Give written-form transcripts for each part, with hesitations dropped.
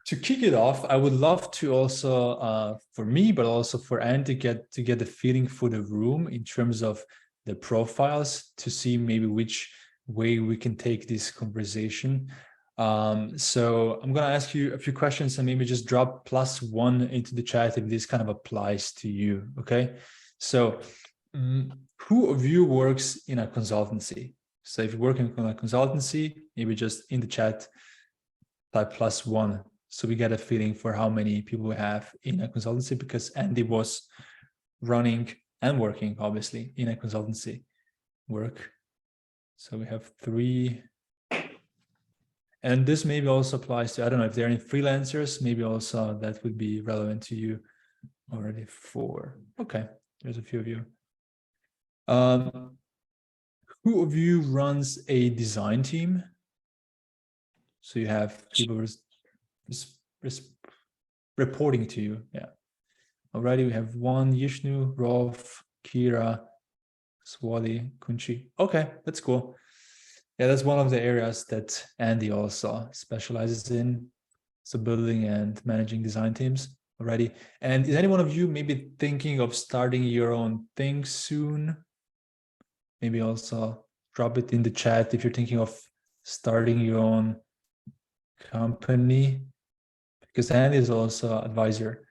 to kick it off, I would love to also, for me, but also for Andy, to get the feeling for the room in terms of the profiles, to see maybe which way we can take this conversation. So I'm going to ask you a few questions and maybe just drop +1 into the chat if this kind of applies to you. Okay. So who of you works in a consultancy? So if you work in a consultancy, maybe just in the chat, type +1. So we get a feeling for how many people we have in a consultancy, because Andy was running and working, obviously, in a consultancy work. So we have 3. And this maybe also applies to, I don't know, if they're in freelancers, maybe also that would be relevant to you. Already 4. Okay, there's a few of you. Who of you runs a design team? So you have people reporting to you. Yeah. Already we have 1, Yishnu, Rolf, Kira, Swati, Kunchi. Okay, that's cool. Yeah, that's one of the areas that Andy also specializes in. So building and managing design teams already. And is any one of you maybe thinking of starting your own thing soon? Maybe also drop it in the chat if you're thinking of starting your own company, because Andy is also advisor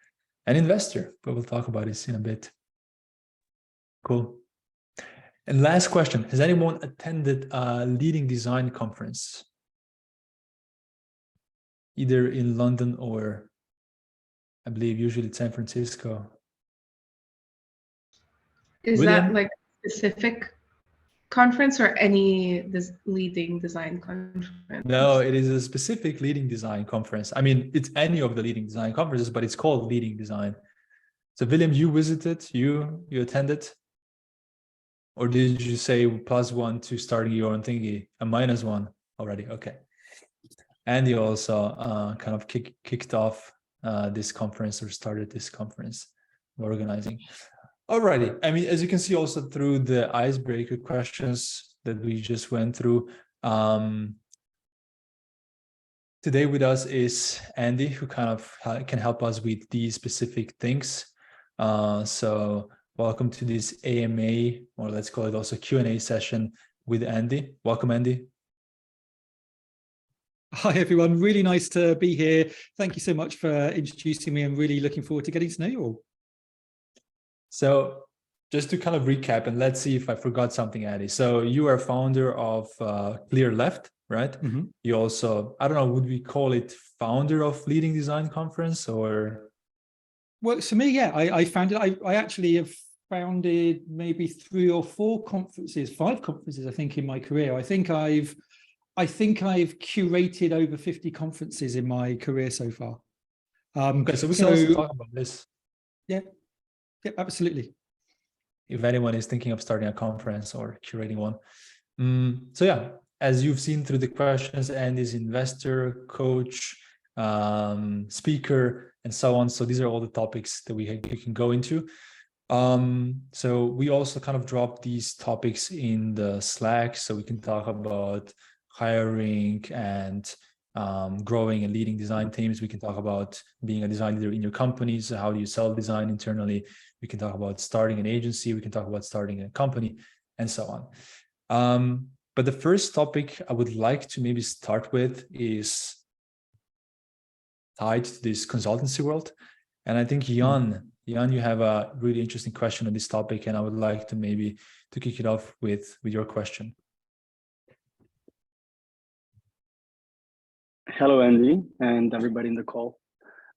and investor, but we'll talk about this in a bit. Cool. And last question, has anyone attended a leading design conference? Either in London or I believe usually San Francisco. Is that like a specific conference or any this leading design conference? No, it is a specific leading design conference. I mean, it's any of the leading design conferences, but it's called leading design. So William, you visited, you attended? Or did you say +1 to starting your own thingy, a -1 already? Okay. Andy also kind of kicked off this conference, or started this conference organizing. Alrighty. I mean, as you can see also through the icebreaker questions that we just went through, today with us is Andy, who kind of can help us with these specific things. So welcome to this AMA, or let's call it also Q&A session with Andy. Welcome, Andy. Hi, everyone. Really nice to be here. Thank you so much for introducing me. I'm really looking forward to getting to know you all. So just to kind of recap, and let's see if I forgot something, Andy. So you are founder of Clearleft, right? Mm-hmm. You also, I don't know, would we call it founder of Leading Design Conference, or? Well, for me, yeah, I founded, I actually have founded maybe 3 or 4 conferences, 5 conferences, I think, in my career. I think I've curated over 50 conferences in my career so far. Okay, so we can also talk about this. Yeah, absolutely. If anyone is thinking of starting a conference or curating one. So yeah, as you've seen through the questions, Andy's investor, coach, speaker, and so on. So these are all the topics that we can go into. So we also kind of drop these topics in the Slack, so we can talk about hiring and growing and leading design teams. We can talk about being a design leader in your company. So how do you sell design internally? We can talk about starting an agency. We can talk about starting a company, and so on. But the first topic I would like to maybe start with is tied to this consultancy world. And I think Jan, you have a really interesting question on this topic, and I would like to maybe to kick it off with your question. Hello, Andy, and everybody in the call.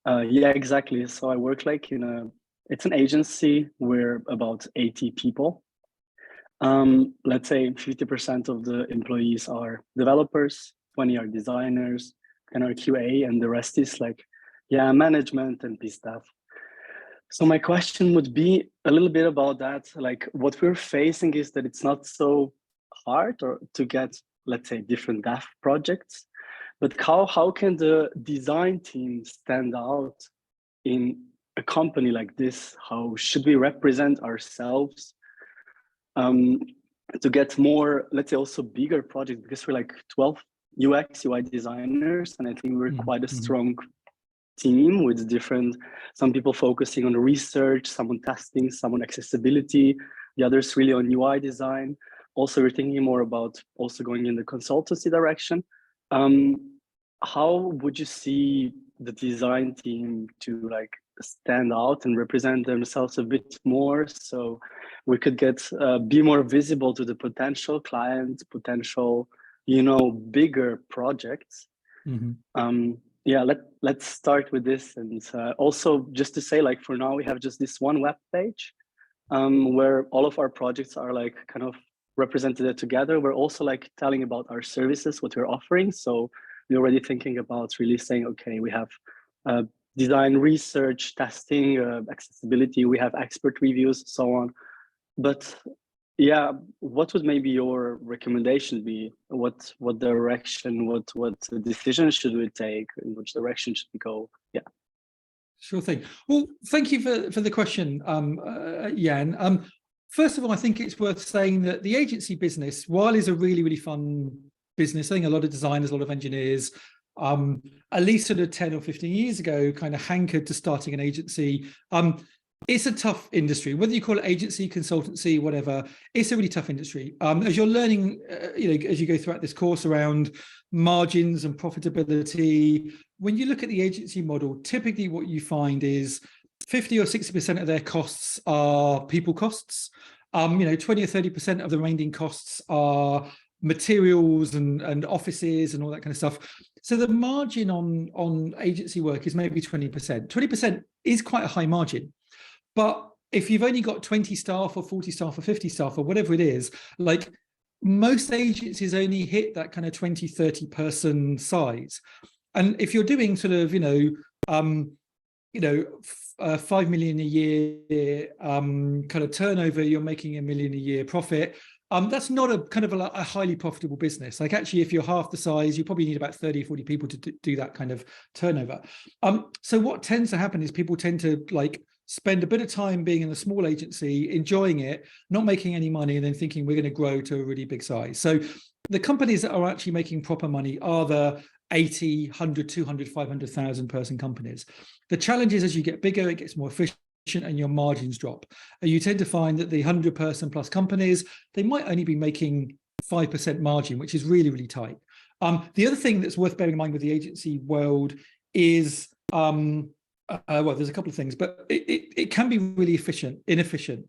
Yeah, exactly. So I work like it's an agency. We're about 80 people. Let's say 50% of the employees are developers, 20 are designers, and our QA, and the rest is like, management and P staff. So my question would be a little bit about that. Like, what we're facing is that it's not so hard or to get, let's say, different dev projects, but how can the design team stand out in a company like this? How should we represent ourselves to get more, let's say, also bigger projects? Because we're like 12 UX, UI designers, and I think we're quite a strong team with different, some people focusing on research, someone testing, someone accessibility, the others really on UI design. Also, we're thinking more about also going in the consultancy direction. How would you see the design team to like stand out and represent themselves a bit more, so we could get be more visible to the potential clients, potential, you know, bigger projects? Yeah, let's start with this. And also just to say, like, for now we have just this one web page where all of our projects are like kind of represented together. We're also like telling about our services, what we're offering. So we're already thinking about really saying, okay, we have design, research, testing, accessibility, we have expert reviews, so on. But yeah, what would maybe your recommendation be? What direction, what decision should we take? In which direction should we go? Yeah. Sure thing. Well, thank you for the question, Jan. First of all, I think it's worth saying that the agency business, while is a really, really fun business, I think a lot of designers, a lot of engineers, at least sort of 10 or 15 years ago, kind of hankered to starting an agency. It's a tough industry, whether you call it agency, consultancy, whatever. It's a really tough industry. As you're learning, as you go throughout this course around margins and profitability, when you look at the agency model, typically what you find is 50 or 60% of their costs are people costs. 20 or 30% of the remaining costs are materials and offices and all that kind of stuff. So the margin on agency work is maybe 20%. 20% is quite a high margin. But if you've only got 20 staff or 40 staff or 50 staff or whatever it is, like most agencies only hit that kind of 20, 30 person size. And if you're doing sort of, 5 million a year kind of turnover, you're making $1 million a year profit. That's not a kind of a highly profitable business. Like actually, if you're half the size, you probably need about 30, 40 people to do that kind of turnover. So what tends to happen is people tend to like spend a bit of time being in a small agency, enjoying it, not making any money, and then thinking we're going to grow to a really big size. So the companies that are actually making proper money are the 80, 100, 200, 500,000 person companies. The challenge is as you get bigger, it gets more efficient and your margins drop. And you tend to find that the 100 person plus companies, they might only be making 5% margin, which is really, really tight. The other thing that's worth bearing in mind with the agency world is, well, there's a couple of things, but it can be really inefficient.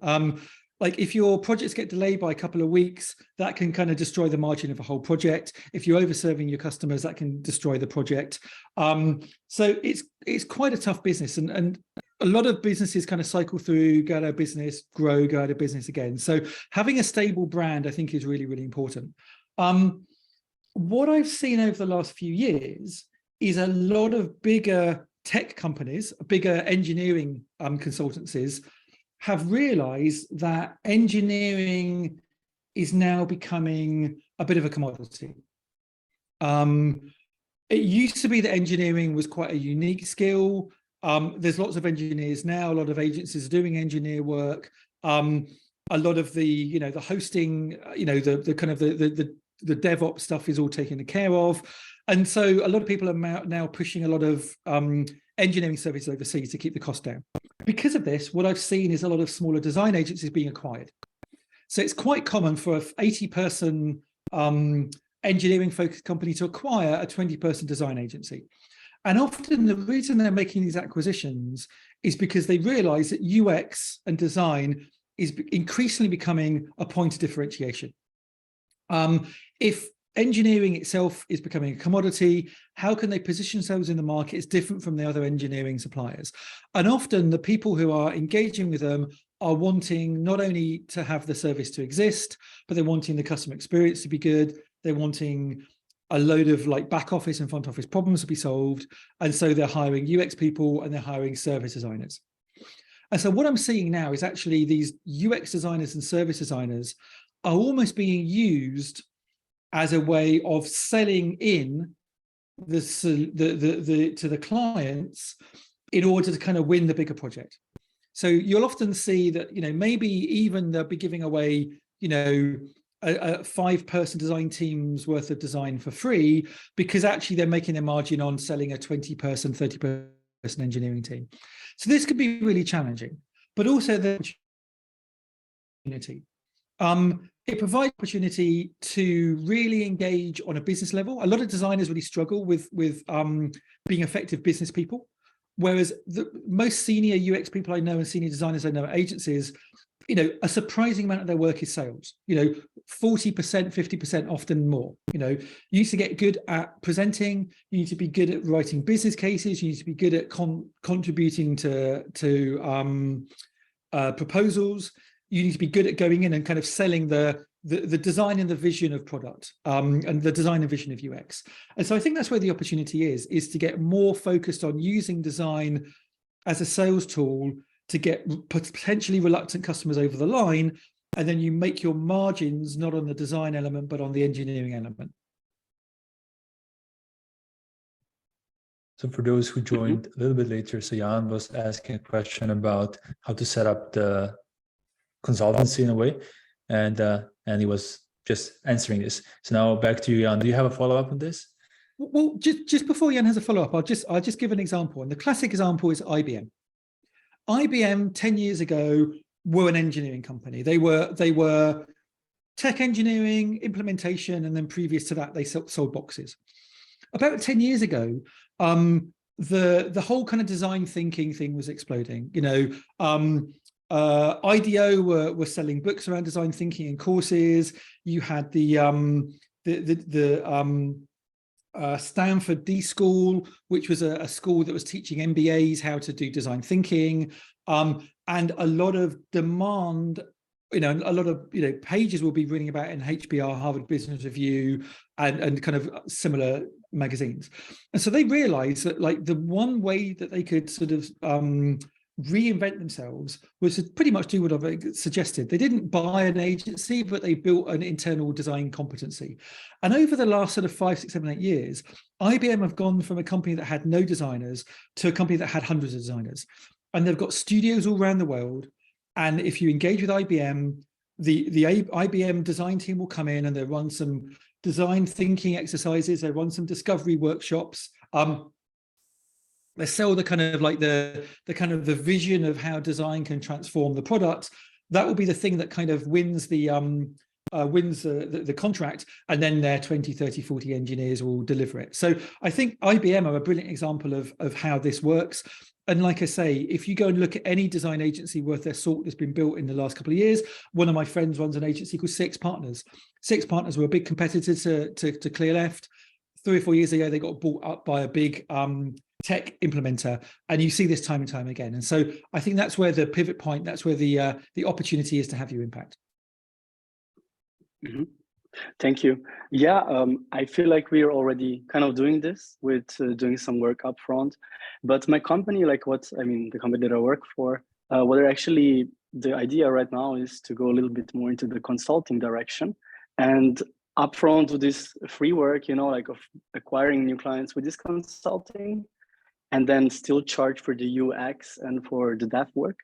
Like if your projects get delayed by a couple of weeks, that can kind of destroy the margin of a whole project. If you're overserving your customers, that can destroy the project. So it's quite a tough business, and a lot of businesses kind of cycle through, go out of business, grow, go out of business again. So having a stable brand, I think, is really, really important. What I've seen over the last few years is a lot of bigger tech companies, bigger engineering consultancies have realized that engineering is now becoming a bit of a commodity. It used to be that engineering was quite a unique skill. There's lots of engineers now, a lot of agencies doing engineer work. A lot of the, the hosting, the kind of the DevOps stuff is all taken care of. And so a lot of people are now pushing a lot of engineering services overseas to keep the cost down. Because of this, what I've seen is a lot of smaller design agencies being acquired. So it's quite common for an 80-person engineering-focused company to acquire a 20-person design agency. And often the reason they're making these acquisitions is because they realize that UX and design is increasingly becoming a point of differentiation. If engineering itself is becoming a commodity, how can they position themselves in the market as different from the other engineering suppliers? And often the people who are engaging with them are wanting not only to have the service to exist, but they're wanting the customer experience to be good. They're wanting a load of like back office and front office problems to be solved. And so they're hiring UX people and they're hiring service designers. And so what I'm seeing now is actually these UX designers and service designers are almost being used as a way of selling in to the clients in order to kind of win the bigger project. So you'll often see that, maybe even they'll be giving away, a 5-person design team's worth of design for free, because actually they're making their margin on selling a 20-person, 30-person person engineering team. So this could be really challenging, but also the opportunity. It provides opportunity to really engage on a business level. A lot of designers really struggle with being effective business people, whereas the most senior UX people I know and senior designers I know at agencies, you know, a surprising amount of their work is sales. You know, 40%, 50%, often more. You know, you need to get good at presenting. You need to be good at writing business cases. You need to be good at contributing to proposals. You need to be good at going in and kind of selling the design and the vision of product, and the design and vision of UX. And so I think that's where the opportunity is to get more focused on using design as a sales tool to get potentially reluctant customers over the line. And then you make your margins not on the design element, but on the engineering element. So for those who joined a little bit later, so Jan was asking a question about how to set up the consultancy in a way, and he was just answering this. So now back to you, Jan. Do you have a follow-up on this? Well, just before Jan has a follow-up, I'll just give an example. And the classic example is IBM. IBM 10 years ago were an engineering company. They were tech engineering, implementation, and then previous to that, they sold boxes. About 10 years ago, the whole kind of design thinking thing was exploding. You know, IDEO were selling books around design thinking and courses. You had the Stanford D School, which was a school that was teaching MBAs how to do design thinking, and a lot of demand. You know, a lot of pages will be reading about in HBR, Harvard Business Review, and kind of similar magazines. And so they realized that like the one way that they could sort of reinvent themselves was to pretty much do what I've suggested. They didn't buy an agency, but they built an internal design competency. And over the last sort of 5, 6, 7, 8 years, IBM have gone from a company that had no designers to a company that had hundreds of designers. And they've got studios all around the world. And if you engage with IBM, the IBM design team will come in and they'll run some design thinking exercises. They run some discovery workshops. They sell the kind of like the vision of how design can transform the product. That will be the thing that kind of wins the contract, and then their 20, 30, 40 engineers will deliver it. So I think IBM are a brilliant example of how this works. And like I say, if you go and look at any design agency worth their salt that's been built in the last couple of years, one of my friends runs an agency called Six Partners. Six Partners were a big competitor to Clearleft. 3 or 4 years ago, they got bought up by a big tech implementer, and you see this time and time again. And so I think that's where the pivot point, that's where the opportunity is to have your impact. Mm-hmm. Thank you. Yeah, I feel like we are already kind of doing this with doing some work up front, but my company, the company that I work for, the idea right now is to go a little bit more into the consulting direction, and upfront to this free work, of acquiring new clients with this consulting, and then still charge for the UX and for the dev work.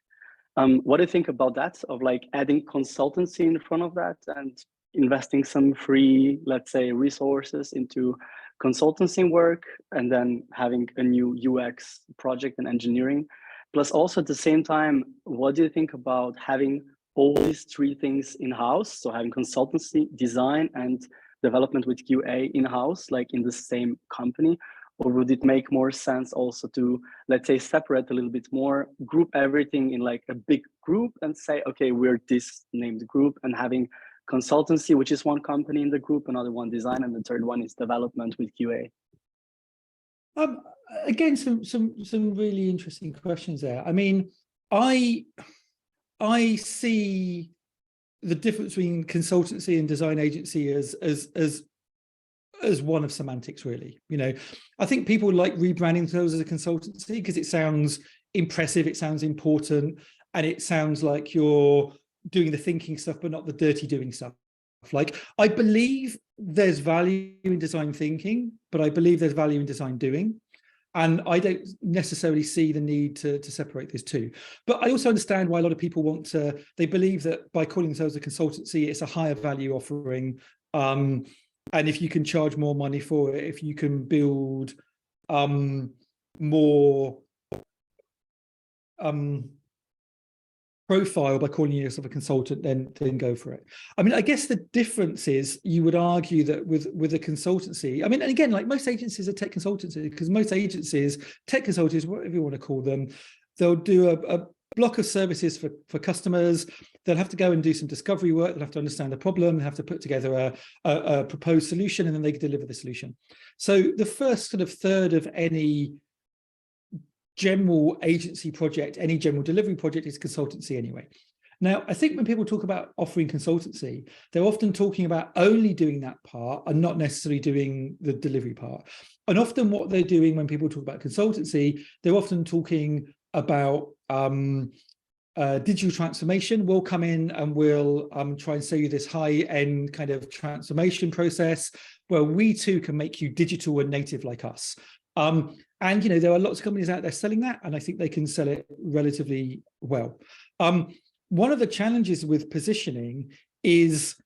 What do you think about that, of like adding consultancy in front of that and investing some free, let's say, resources into consultancy work, and then having a new UX project and engineering? Plus also at the same time, what do you think about having all these 3 things in-house? So having consultancy, design, and development with QA in-house, like in the same company? Or would it make more sense also to, let's say, separate a little bit more, group everything in like a big group and say, okay, we're this named group, and having consultancy, which is one company in the group, another one design, and the third one is development with QA? Again, some really interesting questions there. I mean, I see the difference between consultancy and design agency as one of semantics, really. I think people like rebranding themselves as a consultancy because it sounds impressive, it sounds important, and it sounds like you're doing the thinking stuff, but not the dirty doing stuff. Like, I believe there's value in design thinking, but I believe there's value in design doing. And I don't necessarily see the need to separate these two. But I also understand why a lot of people they believe that by calling themselves a consultancy, it's a higher value offering. And if you can charge more money for it, if you can build more profile by calling yourself a consultant, then go for it. I mean, I guess the difference is you would argue that with a consultancy, I mean, and again, like most agencies are tech consultancy, because most agencies, tech consultants, whatever you want to call them, they'll do a block of services for customers. They'll have to go and do some discovery work. They'll have to understand the problem. They have to put together a proposed solution, and then they deliver the solution. So the first sort of third of any general agency project, any general delivery project is consultancy anyway. Now, I think when people talk about offering consultancy, they're often talking about only doing that part and not necessarily doing the delivery part. And often what they're doing when people talk about consultancy, they're often talking about digital transformation. We'll come in and we'll try and sell you this high-end kind of transformation process where we too can make you digital and native like us. And, you know, there are lots of companies out there selling that, and I think they can sell it relatively well. One of the challenges with positioning is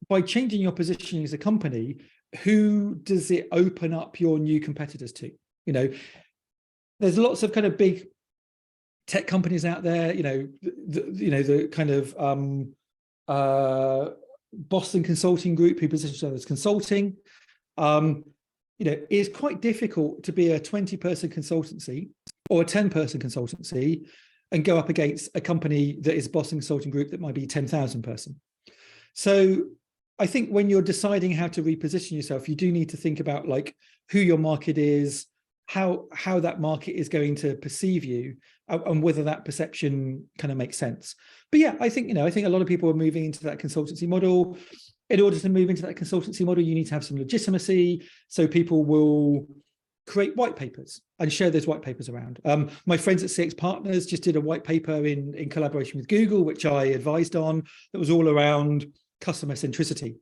by changing your positioning as a company, who does it open up your new competitors to? You know, there's lots of kind of big tech companies out there, you know, the kind of Boston Consulting Group who position themselves as consulting. You know, it's quite difficult to be a 20-person consultancy or a 10-person consultancy and go up against a company that is Boston Consulting Group that might be 10,000 person. So I think when you're deciding how to reposition yourself, you do need to think about like who your market is, how that market is going to perceive you, and whether that perception kind of makes sense. But yeah, I think, you know, I think a lot of people are moving into that consultancy model. In order to move into that consultancy model, you need to have some legitimacy. So people will create white papers and share those white papers around. My friends at CX Partners just did a white paper in collaboration with Google, which I advised on, that was all around customer centricity.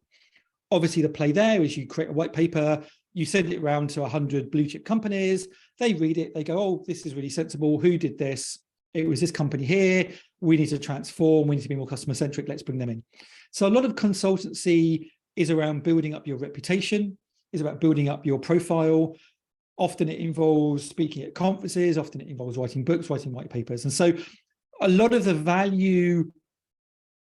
Obviously, the play there is you create a white paper, you send it around to 100 blue chip companies, they read it, they go, oh, this is really sensible. Who did this? It was this company here. We need to transform. We need to be more customer centric. Let's bring them in. So a lot of consultancy is around building up your reputation, is about building up your profile. Often it involves speaking at conferences. Often it involves writing books, writing white papers. And so a lot of the value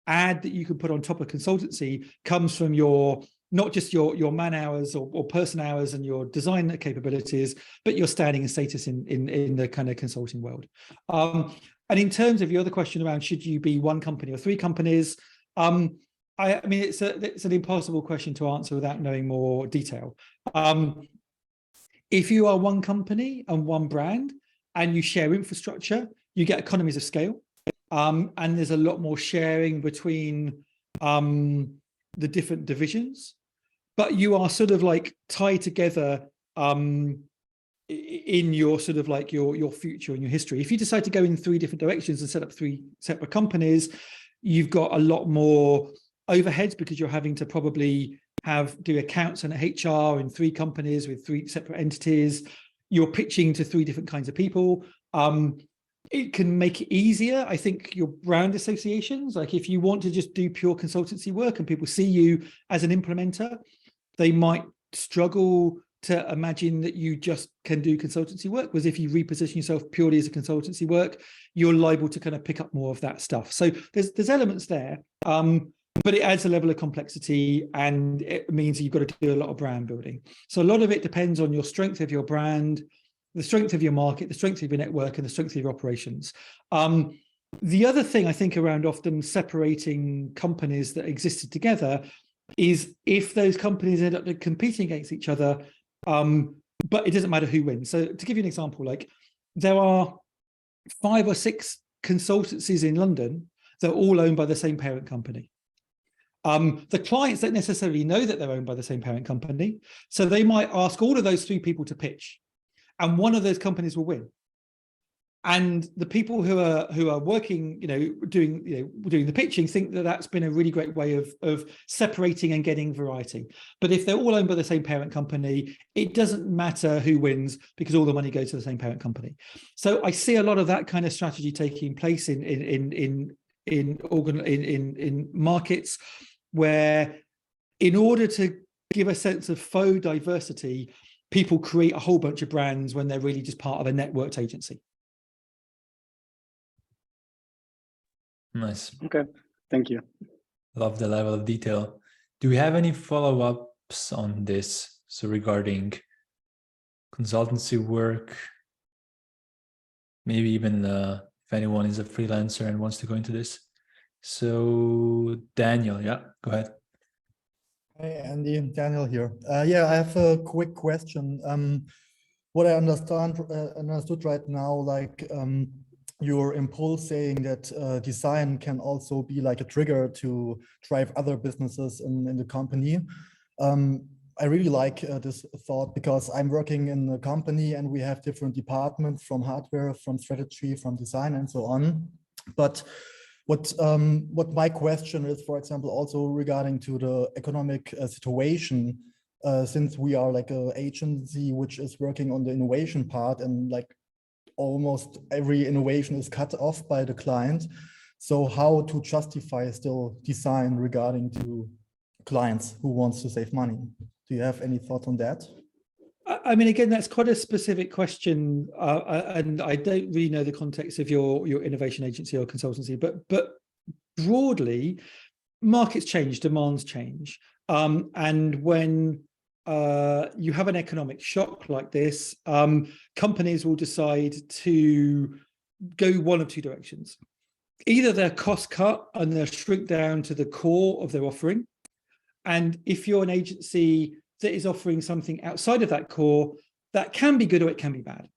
add that you can put on top of consultancy comes from your, not just your man hours or person hours and your design capabilities, but your standing and status in the kind of consulting world. And in terms of your other question around should you be one company or three companies, I mean, it's an impossible question to answer without knowing more detail. If you are one company and one brand and you share infrastructure, you get economies of scale. And there's a lot more sharing between the different divisions, but you are sort of like tied together in your sort of like your future and your history. If you decide to go in 3 different directions and set up 3 separate companies, you've got a lot more overheads because you're having to probably do accounts and HR in 3 companies with 3 separate entities. You're pitching to 3 different kinds of people. It can make it easier, I think, your brand associations. Like if you want to just do pure consultancy work and people see you as an implementer, they might struggle to imagine that you just can do consultancy work. Whereas if you reposition yourself purely as a consultancy work, you're liable to kind of pick up more of that stuff. So there's elements there, but it adds a level of complexity and it means you've got to do a lot of brand building. So a lot of it depends on your strength of your brand, the strength of your market, the strength of your network, and the strength of your operations. The other thing I think around often separating companies that existed together is if those companies end up competing against each other, but it doesn't matter who wins. So to give you an example, like there are 5 or 6 consultancies in London that are all owned by the same parent company. The clients don't necessarily know that they're owned by the same parent company. So they might ask all of those 3 people to pitch, and one of those companies will win. And the people who are working, doing the pitching think that that's been a really great way of separating and getting variety. But if they're all owned by the same parent company, it doesn't matter who wins because all the money goes to the same parent company. So I see a lot of that kind of strategy taking place in markets where, in order to give a sense of faux diversity, people create a whole bunch of brands when they're really just part of a networked agency. Nice. Okay, thank you. Love the level of detail. Do we have any follow-ups on this? So regarding consultancy work, maybe even if anyone is a freelancer and wants to go into this. So Daniel, yeah, go ahead. Hey Andy, Daniel here. Yeah, I have a quick question. What I understood right now, like your impulse saying that design can also be like a trigger to drive other businesses in the company. I really like this thought because I'm working in a company and we have different departments from hardware, from strategy, from design and so on. But what my question is, for example, also regarding to the economic situation, since we are like an agency which is working on the innovation part and like almost every innovation is cut off by the client. So how to justify still design regarding to clients who wants to save money? Do you have any thoughts on that? I mean, again, that's quite a specific question, and I don't really know the context of your innovation agency or consultancy, but broadly, markets change, demands change, and when you have an economic shock like this, companies will decide to go one of two directions. Either they're cost cut and they'll shrink down to the core of their offering, and if you're an agency that is offering something outside of that core, that can be good or it can be bad.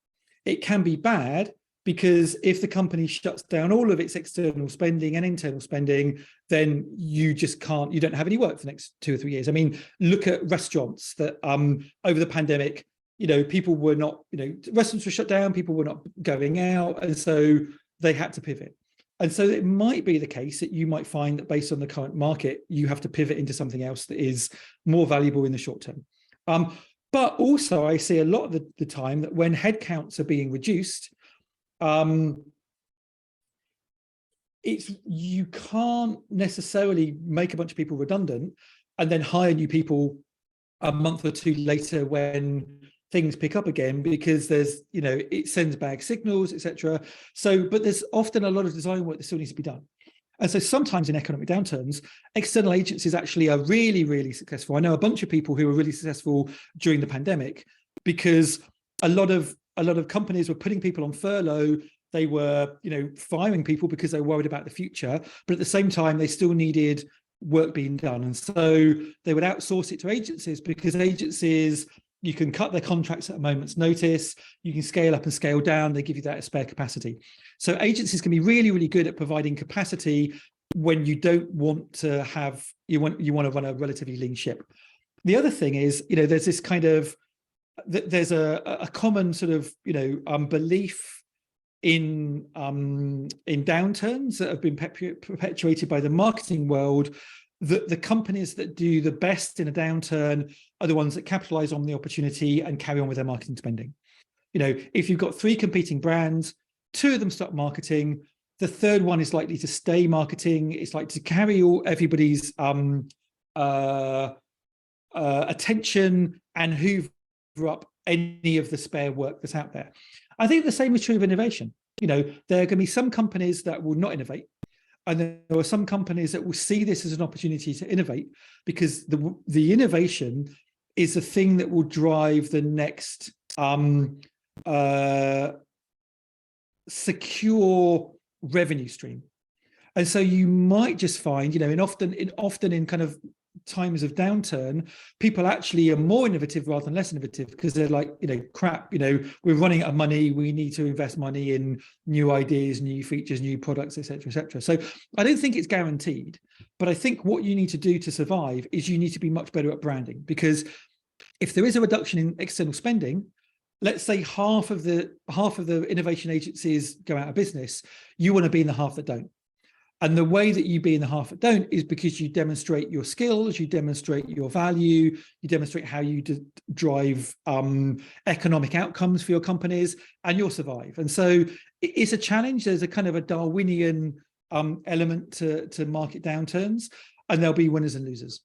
It can be bad because if the company shuts down all of its external spending and internal spending, then you just can't, you don't have any work for the next 2 or 3 years. I mean, look at restaurants that over the pandemic, you know, people were not, you know, restaurants were shut down, people were not going out, and so they had to pivot. And so it might be the case that you might find that based on the current market, you have to pivot into something else that is more valuable in the short term. But also I see a lot of the time that when headcounts are being reduced, you can't necessarily make a bunch of people redundant and then hire new people a month or two later when things pick up again, because there's, you know, it sends bad signals, etc. So, but there's often a lot of design work that still needs to be done. And so sometimes in economic downturns, external agencies actually are really, really successful. I know a bunch of people who were really successful during the pandemic because a lot of companies were putting people on furlough. They were, you know, firing people because they were worried about the future, but at the same time, they still needed work being done. And so they would outsource it to agencies because agencies, you can cut their contracts at a moment's notice, you can scale up and scale down, they give you that spare capacity. So agencies can be really, really good at providing capacity when you don't want to have, you want to run a relatively lean ship. The other thing is, you know, there's this kind of, there's a common sort of, you know, belief in downturns that have been perpetuated by the marketing world, that the companies that do the best in a downturn are the ones that capitalize on the opportunity and carry on with their marketing spending. You know, if you've got 3 competing brands, 2 of them stop marketing, the third one is likely to stay marketing. It's like to carry everybody's attention and hoover up any of the spare work that's out there. I think the same is true of innovation. You know, there are going to be some companies that will not innovate, and there are some companies that will see this as an opportunity to innovate, because the innovation is the thing that will drive the next secure revenue stream. And so you might just find, you know, and often in kind of times of downturn, people actually are more innovative rather than less innovative, because they're like, you know, crap, you know, we're running out of money, we need to invest money in new ideas, new features, new products, etc., etc. So I don't think it's guaranteed, but I think what you need to do to survive is you need to be much better at branding, because if there is a reduction in external spending, let's say half of the innovation agencies go out of business, you want to be in the half that don't. And the way that you be in the half that don't is because you demonstrate your skills, you demonstrate your value, you demonstrate how you drive economic outcomes for your companies, and you'll survive. And so it's a challenge. There's a kind of a Darwinian element to market downturns, and there'll be winners and losers.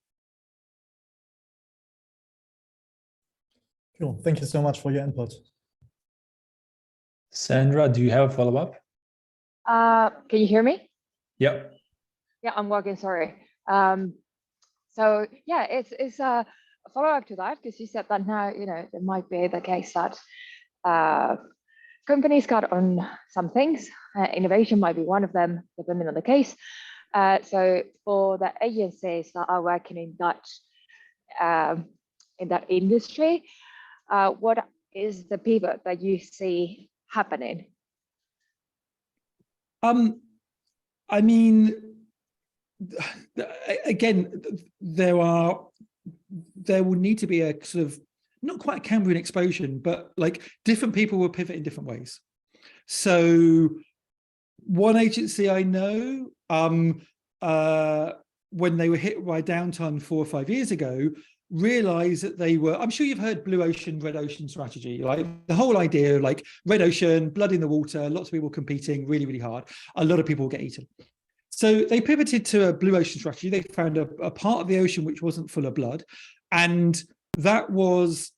Cool. Thank you so much for your input. Sandra, do you have a follow-up? Can you hear me? Yep. Yeah, I'm working, sorry. So yeah, it's a follow-up to that, because you said that now, it might be the case that companies got on some things. Innovation might be one of them, depending on the case. So for the agencies that are working in that industry, what is the pivot that you see happening? I mean, again, there will need to be a sort of, not quite a Cambrian explosion, but like different people will pivot in different ways. So one agency I know, when they were hit by a downturn 4 or 5 years ago, realized that they were, I'm sure you've heard blue ocean, red ocean strategy, like the whole idea of like red ocean, blood in the water, lots of people competing really, really hard. A lot of people get eaten. So they pivoted to a blue ocean strategy. They found a part of the ocean which wasn't full of blood. And that was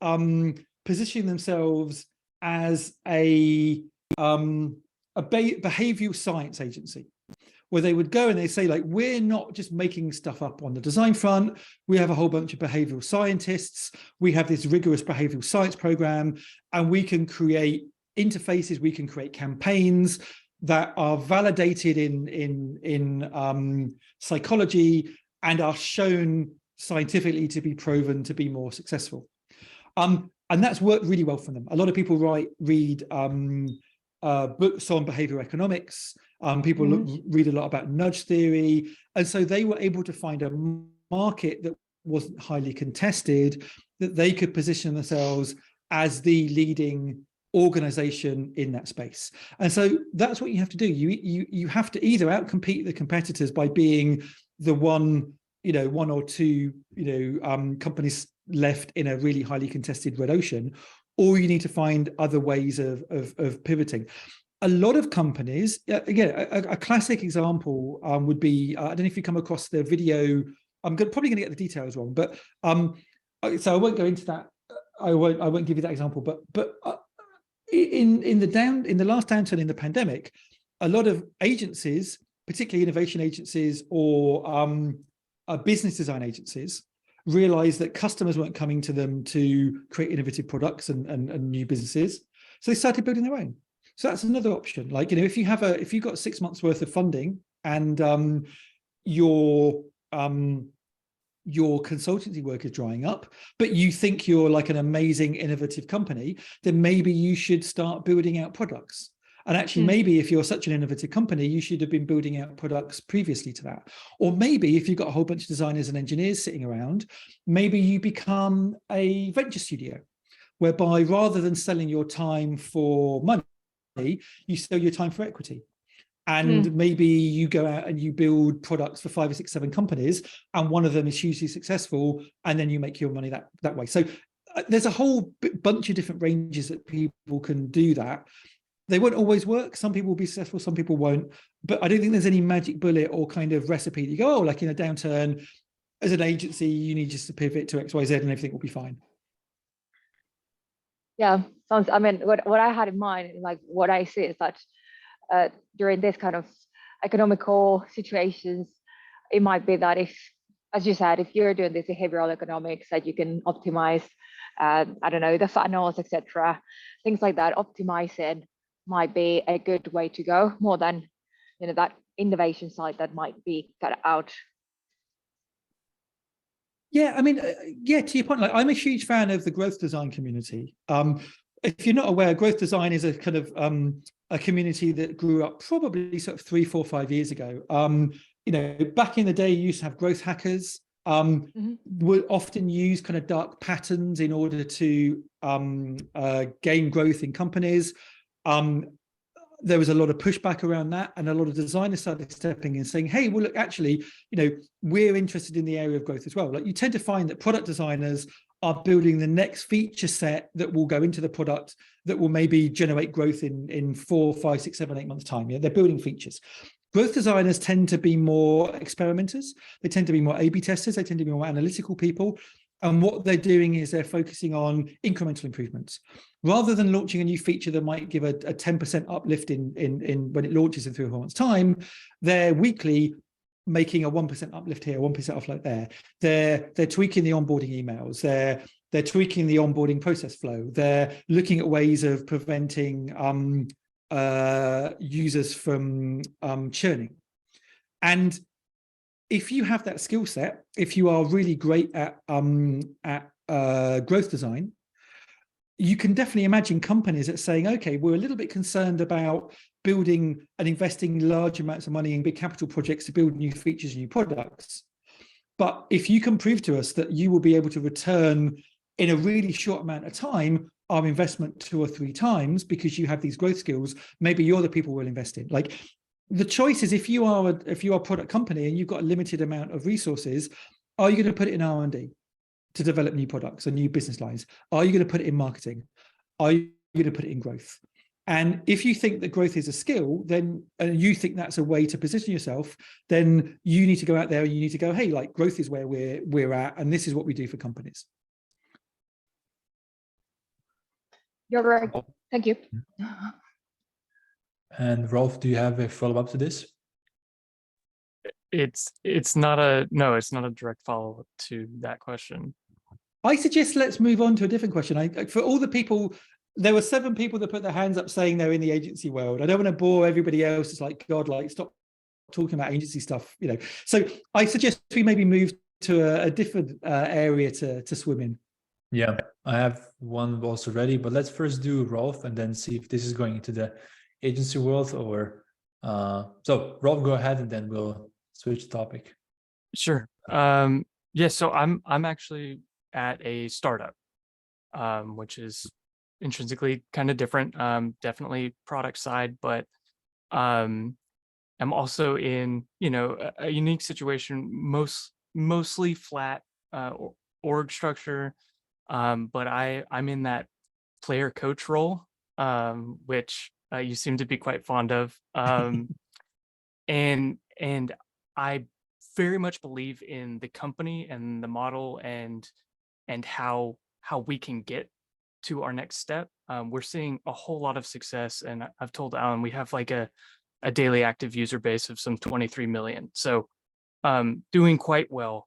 positioning themselves as a behavioral science agency, where they would go and they say, like, we're not just making stuff up on the design front. We have a whole bunch of behavioral scientists. We have this rigorous behavioral science program, and we can create interfaces. We can create campaigns that are validated in psychology and are shown scientifically to be proven to be more successful. And that's worked really well for them. A lot of people read books on behavioral economics. People read a lot about nudge theory. And so they were able to find a market that wasn't highly contested, that they could position themselves as the leading organization in that space. And so that's what you have to do. You have to either outcompete the competitors by being the one or two companies left in a really highly contested red ocean, or you need to find other ways of pivoting. A lot of companies, again, a classic example would be, I don't know if you come across the video, probably going to get the details wrong, but so I won't go into that. I won't give you that example, but in the last downturn in the pandemic, a lot of agencies, particularly innovation agencies or business design agencies, realized that customers weren't coming to them to create innovative products and new businesses, so they started building their own. So that's another option. Like, if you've got 6 months worth of funding and your consultancy work is drying up, but you think you're like an amazing innovative company, then maybe you should start building out products. And actually, maybe if you're such an innovative company, you should have been building out products previously to that. Or maybe if you've got a whole bunch of designers and engineers sitting around, maybe you become a venture studio, whereby rather than selling your time for money, you sell your time for equity. And maybe you go out and you build products for 5 or 6, 7 companies, and one of them is hugely successful, and then you make your money that way. So there's a whole bunch of different ranges that people can do that. They won't always work. Some people will be successful, some people won't. But I don't think there's any magic bullet or kind of recipe that you go, oh, like in a downturn, as an agency, you need just to pivot to X, Y, Z and everything will be fine. Yeah, sounds, I mean, what I had in mind, like what I see is that during this kind of economical situations, it might be that if, as you said, if you're doing this behavioral economics, that you can optimize, I don't know, the funnels, etc., things like that, optimizing might be a good way to go, more than that innovation side that might be cut out. Yeah, I mean, yeah, to your point, like I'm a huge fan of the growth design community. If you're not aware, growth design is a kind of a community that grew up probably sort of 3, 4, 5 years ago. Back in the day, you used to have growth hackers, would often use kind of dark patterns in order to gain growth in companies. There was a lot of pushback around that, and a lot of designers started stepping in saying, hey, well, look, actually, we're interested in the area of growth as well. Like, you tend to find that product designers are building the next feature set that will go into the product that will maybe generate growth in 4, 5, 6, 7, 8 months time. Yeah, they're building features. Growth designers tend to be more experimenters. They tend to be more A/B testers. They tend to be more analytical people. And what they're doing is they're focusing on incremental improvements. Rather than launching a new feature that might give a 10% uplift in when it launches in 3 or 4 months' time, they're weekly making a 1% uplift here, 1% uplift there. They're tweaking the onboarding emails. They're tweaking the onboarding process flow. They're looking at ways of preventing users from churning. And if you have that skill set, if you are really great at growth design, you can definitely imagine companies that saying, okay, we're a little bit concerned about building and investing large amounts of money in big capital projects to build new features, new products. But if you can prove to us that you will be able to return in a really short amount of time our investment 2 or 3 times because you have these growth skills, maybe you're the people we'll invest in. Like, the choice is, if you are a product company and you've got a limited amount of resources, are you going to put it in R&D to develop new products and new business lines? Are you going to put it in marketing? Are you going to put it in growth? And if you think that growth is a skill, then and you think that's a way to position yourself, then you need to go out there and you need to go, hey, like, growth is where we're at, and this is what we do for companies. You're right. Thank you. And Rolf, do you have a follow-up to this? It's not a direct follow-up to that question. I suggest let's move on to a different question. For all the people, there were 7 people that put their hands up saying they're in the agency world. I don't want to bore everybody else. It's like, God, like, stop talking about agency stuff, you know. So I suggest we maybe move to a different area to swim in. Yeah, I have one also ready, but let's first do Rolf and then see if this is going into the agency world or so Rolf, go ahead and then we'll switch topic. Sure. Yeah, so I'm actually at a startup, which is intrinsically kind of different, definitely product side, but I'm also in, you know, a unique situation, mostly flat org structure, but I'm in that player coach role, which you seem to be quite fond of, and I very much believe in the company and the model and how we can get to our next step. We're seeing a whole lot of success, and I've told Alan we have like a daily active user base of some 23 million, so doing quite well.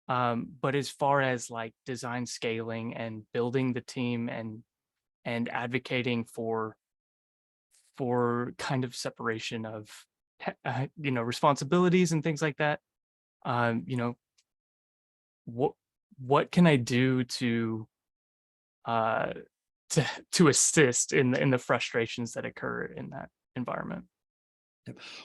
But as far as like design scaling and building the team and advocating for kind of separation of you know, responsibilities and things like that, you know, what can I do to assist in the frustrations that occur in that environment?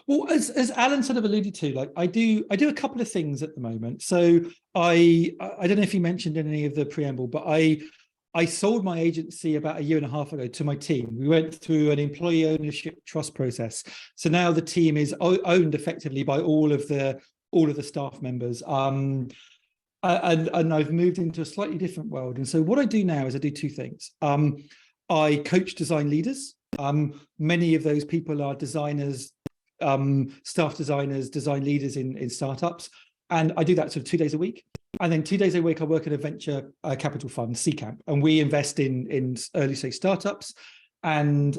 Well, as Alan sort of alluded to, like, I do a couple of things at the moment. So I don't know if you mentioned in any of the preamble, but I sold my agency about 1.5 years ago to my team. We went through an employee ownership trust process. So now the team is owned effectively by all of the staff members. And I've moved into a slightly different world. And so what I do now is I do 2 things. I coach design leaders. Many of those people are designers, staff designers, design leaders in startups. And I do that sort of 2 days a week. And then 2 days a week, I work at a venture capital fund, SeedCamp, and we invest in early stage startups. And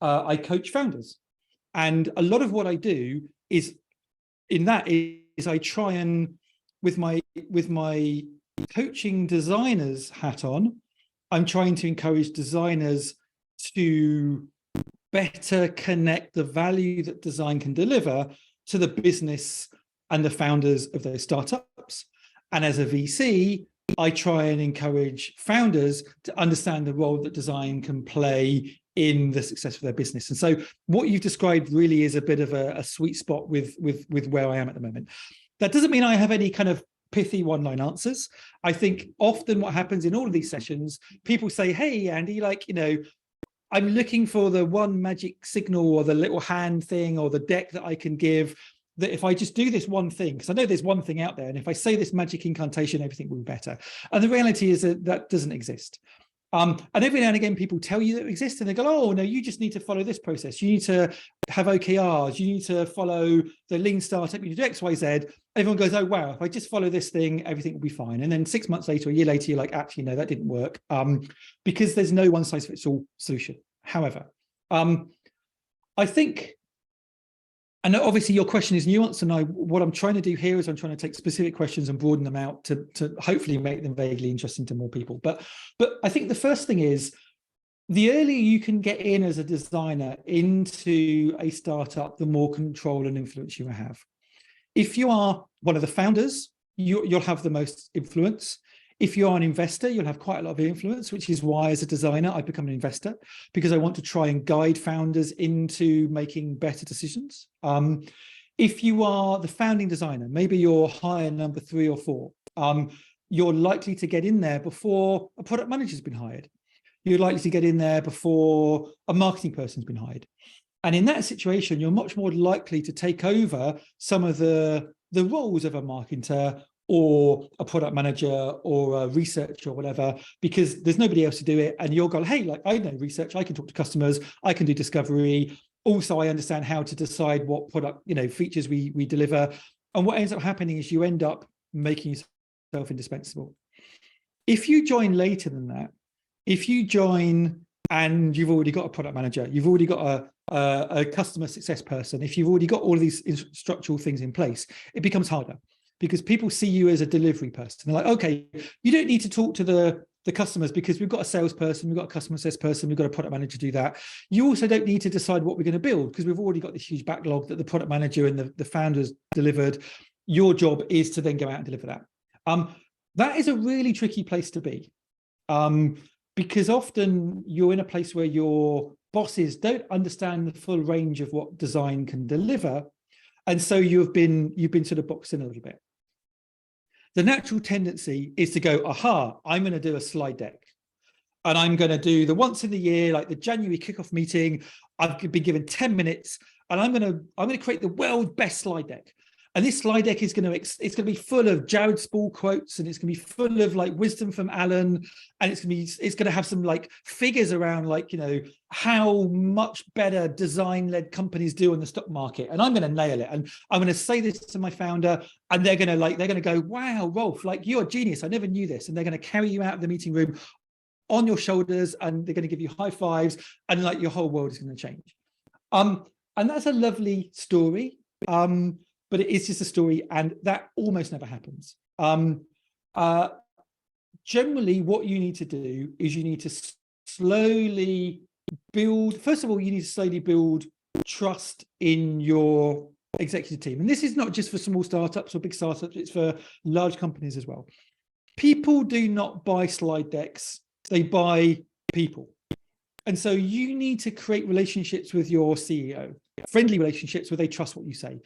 I coach founders. And a lot of what I do is I try and, with my coaching designers hat on, I'm trying to encourage designers to better connect the value that design can deliver to the business and the founders of those startups. And as a VC, I try and encourage founders to understand the role that design can play in the success of their business. And so what you've described really is a bit of a sweet spot with where I am at the moment. That doesn't mean I have any kind of pithy one-line answers. I think often what happens in all of these sessions, people say, hey, Andy, like, you know, I'm looking for the one magic signal or the little hand thing or the deck that I can give, that if I just do this one thing, because I know there's one thing out there, and if I say this magic incantation, everything will be better. And the reality is that doesn't exist. And every now and again, people tell you that it exists and they go, oh, no, you just need to follow this process. You need to have OKRs. You need to follow the lean startup. You need to do X, Y, Z. Everyone goes, oh, wow, if I just follow this thing, everything will be fine. And then 6 months later, a year later, you're like, actually, no, that didn't work, because there's no one size fits all solution. However, I think, and obviously your question is nuanced, and what I'm trying to do here is I'm trying to take specific questions and broaden them out to hopefully make them vaguely interesting to more people. But I think the first thing is, the earlier you can get in as a designer into a startup, the more control and influence you have. If you are one of the founders, you'll have the most influence. If you're an investor, you'll have quite a lot of influence, which is why as a designer, I've become an investor, because I want to try and guide founders into making better decisions. If you are the founding designer, maybe you're hire number 3 or 4, you're likely to get in there before a product manager's been hired. You're likely to get in there before a marketing person's been hired. And in that situation, you're much more likely to take over some of the roles of a marketer or a product manager or a researcher or whatever, because there's nobody else to do it. And you'll go, hey, like, I know research, I can talk to customers, I can do discovery. Also, I understand how to decide what product, features we deliver. And what ends up happening is you end up making yourself indispensable. If you join later than that, if you join and you've already got a product manager, you've already got a customer success person, if you've already got all of these structural things in place, it becomes harder, because people see you as a delivery person. They're like, okay, you don't need to talk to the customers because we've got a salesperson, we've got a customer success person, we've got a product manager to do that. You also don't need to decide what we're going to build because we've already got this huge backlog that the product manager and the founders delivered. Your job is to then go out and deliver that. That is a really tricky place to be, because often you're in a place where your bosses don't understand the full range of what design can deliver. And so you've been sort of boxed in a little bit. The natural tendency is to go, aha, I'm going to do a slide deck. And I'm going to do the once in the year, like the January kickoff meeting. I've been given 10 minutes and I'm going to create the world's best slide deck. And this slide deck is it's going to be full of Jared Spool quotes, and it's going to be full of like wisdom from Alan, and it's going to have some like figures around like, how much better design-led companies do on the stock market. And I'm going to nail it. And I'm going to say this to my founder, and they're going to go, wow, Rolf, like you're a genius. I never knew this. And they're going to carry you out of the meeting room on your shoulders, and they're going to give you high fives, and like your whole world is going to change. And that's a lovely story. But it is just a story, and that almost never happens. Generally, what you need to do is you need to slowly build, first of all, you need to slowly build trust in your executive team. And this is not just for small startups or big startups, it's for large companies as well. People do not buy slide decks, they buy people. And so you need to create relationships with your CEO, friendly relationships where they trust what you say.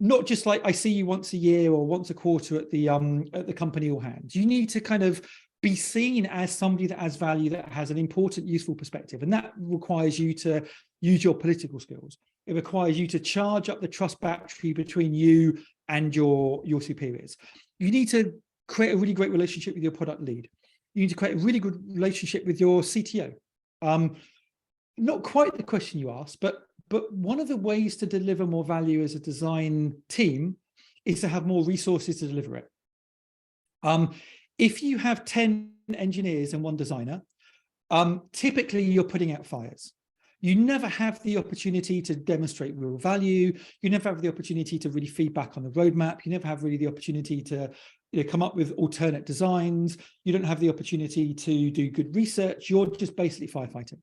Not just like I see you once a year or once a quarter at the company all hands. You need to kind of be seen as somebody that adds value, that has an important, useful perspective. And that requires you to use your political skills. It requires you to charge up the trust battery between you and your superiors. You need to create a really great relationship with your product lead. You need to create a really good relationship with your CTO. Not quite the question you asked, but one of the ways to deliver more value as a design team is to have more resources to deliver it. If you have 10 engineers and 1 designer, typically you're putting out fires. You never have the opportunity to demonstrate real value. You never have the opportunity to really feedback on the roadmap. You never have really the opportunity to come up with alternate designs. You don't have the opportunity to do good research. You're just basically firefighting.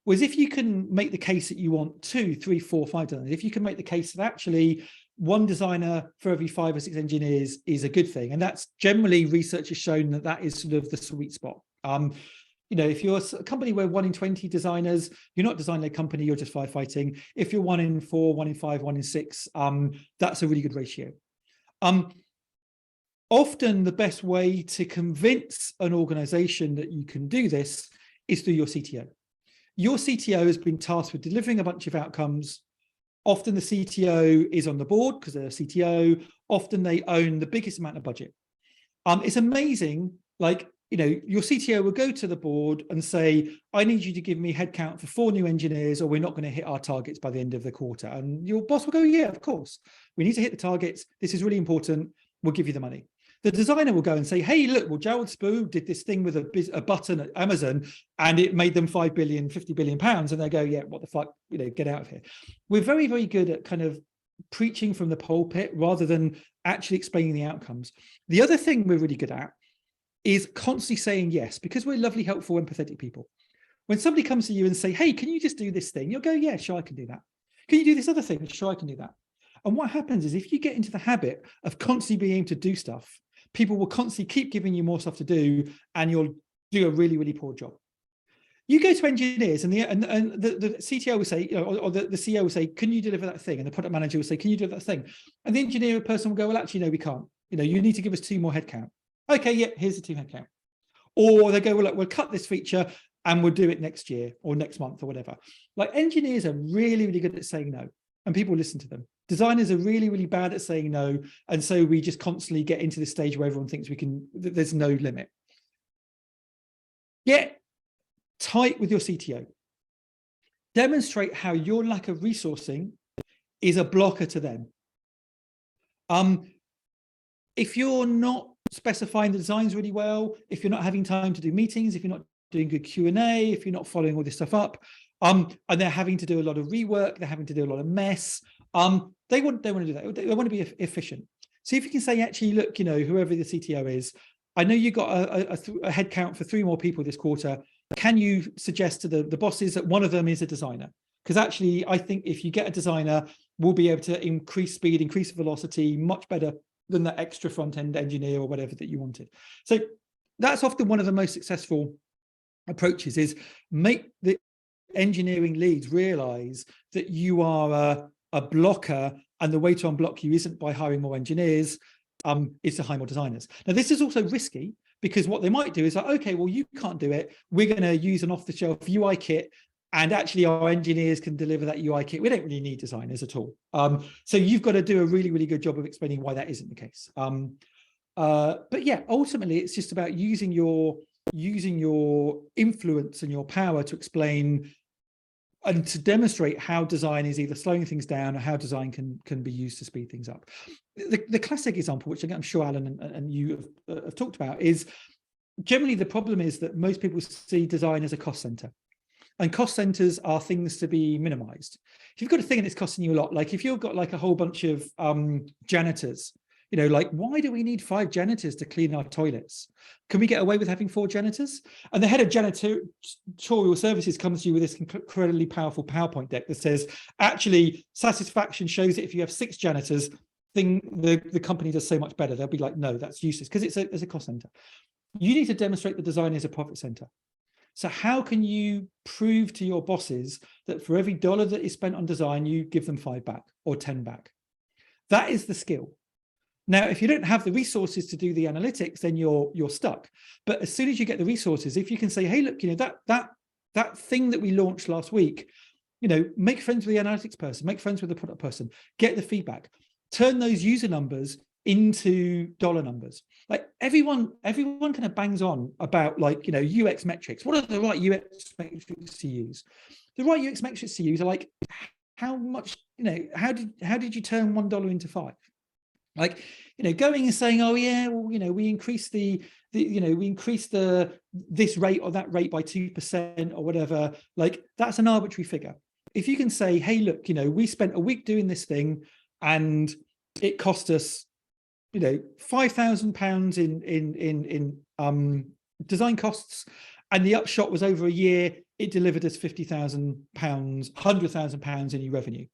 Whereas if you can make the case that you want 2, 3, 4, 5 designers, if you can make the case that actually 1 designer for every 5 or 6 engineers is a good thing, and that's generally research has shown that is sort of the sweet spot. If you're a company where 1 in 20 designers, you're not a design-led company, you're just firefighting. If you're 1 in 4, 1 in 5, 1 in 6, that's a really good ratio. Often the best way to convince an organization that you can do this is through your CTO. Your CTO has been tasked with delivering a bunch of outcomes. Often the CTO is on the board because they're a CTO. Often they own the biggest amount of budget. It's amazing. Like your CTO will go to the board and say, I need you to give me headcount for 4 new engineers, or we're not going to hit our targets by the end of the quarter. And your boss will go, yeah, of course. We need to hit the targets. This is really important. We'll give you the money. The designer will go and say, hey, look, well, Gerald Spoo did this thing with a button at Amazon and it made them 5 billion, 50 billion pounds. And they go, yeah, what the fuck, get out of here. We're very, very good at kind of preaching from the pulpit rather than actually explaining the outcomes. The other thing we're really good at is constantly saying yes, because we're lovely, helpful, empathetic people. When somebody comes to you and say, hey, can you just do this thing? You'll go, yeah, sure, I can do that. Can you do this other thing? Sure, I can do that. And what happens is if you get into the habit of constantly being able to do stuff, people will constantly keep giving you more stuff to do, and you'll do a really, really poor job. You go to engineers and the CTO will say, or the CEO will say, can you deliver that thing? And the product manager will say, can you deliver that thing? And the engineer person will go, well, actually, no, we can't. You need to give us 2 more headcount. Okay, yeah, here's the 2 headcount. Or they go, well, look, we'll cut this feature and we'll do it next year or next month or whatever. Like, engineers are really, really good at saying no, and people listen to them. Designers are really, really bad at saying no. And so we just constantly get into this stage where everyone thinks there's no limit. Get tight with your CTO. Demonstrate how your lack of resourcing is a blocker to them. If you're not specifying the designs really well, if you're not having time to do meetings, if you're not doing good Q&A, if you're not following all this stuff up, and they're having to do a lot of rework, they're having to do a lot of mess, they want to do that. They want to be efficient. So if you can say, actually, look, whoever the CTO is, I know you got a headcount for 3 more people this quarter. Can you suggest to the bosses that one of them is a designer? Because actually, I think if you get a designer, we'll be able to increase speed, increase velocity much better than that extra front-end engineer or whatever that you wanted. So that's often one of the most successful approaches, is make the engineering leads realize that you are a blocker, and the way to unblock you isn't by hiring more engineers, is to hire more designers. Now, this is also risky, because what they might do is like, okay, well, you can't do it. We're going to use an off-the-shelf UI kit, and actually our engineers can deliver that UI kit. We don't really need designers at all. So you've got to do a really, really good job of explaining why that isn't the case. But yeah, ultimately, it's just about using your influence and your power to explain and to demonstrate how design is either slowing things down or how design can be used to speed things up. The classic example, which I'm sure Alan and you have talked about, is generally the problem is that most people see design as a cost center. And cost centers are things to be minimized. If you've got a thing and it's costing you a lot, like if you've got like a whole bunch of janitors, like, why do we need 5 janitors to clean our toilets? Can we get away with having 4 janitors? And the head of janitorial services comes to you with this incredibly powerful PowerPoint deck that says, actually, satisfaction shows that if you have 6 janitors, the company does so much better. They'll be like, no, that's useless, because it's a cost center. You need to demonstrate the design is a profit center. So how can you prove to your bosses that for every $1 that is spent on design, you give them 5 back or 10 back? That is the skill. Now, if you don't have the resources to do the analytics, then you're stuck. But as soon as you get the resources, if you can say, hey, look, that thing that we launched last week, make friends with the analytics person, make friends with the product person, get the feedback, turn those user numbers into dollar numbers. Like everyone kind of bangs on about UX metrics. What are the right UX metrics to use? The right UX metrics to use are like, how much, how did you turn $1 into 5? Like, going and saying, oh yeah, well, we increased this rate or that rate by 2% or whatever. Like, that's an arbitrary figure. If you can say, hey, look, we spent a week doing this thing and it cost us, £5,000 in design costs, and the upshot was over a year, it delivered us £50,000, £100,000 in new revenue.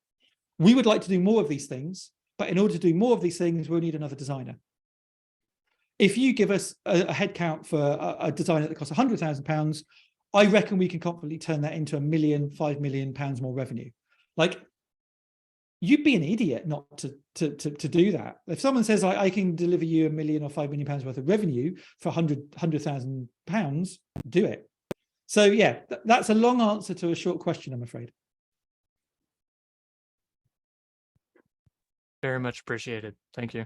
We would like to do more of these things, but in order to do more of these things, we'll need another designer. If you give us a headcount for a designer that costs £100,000, I reckon we can confidently turn that into £1 million, £5 million more revenue. Like, you'd be an idiot not to do that. If someone says, I can deliver you £1 million or £5 million worth of revenue for £100,000, do it. So yeah, that's a long answer to a short question, I'm afraid. Very much appreciated. Thank you.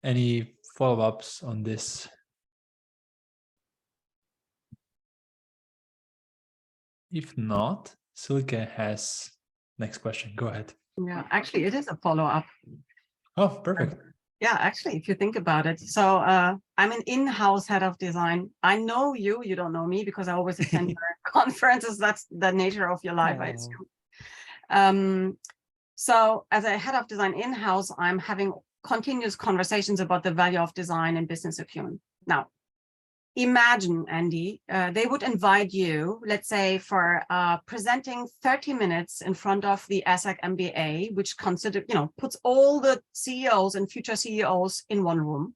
Any follow-ups on this If not, Silke has next question. Go ahead. Yeah, actually, it is a follow-up. Oh, perfect. Yeah, actually, if you think about it. So I'm an in-house head of design. I know you don't know me because I always attend your conferences. That's the nature of your life, I assume. So as a head of design in-house, I'm having continuous conversations about the value of design and business acumen. Now, imagine, Andy, they would invite you, let's say, for presenting 30 minutes in front of the d.MBA, which puts all the CEOs and future CEOs in one room.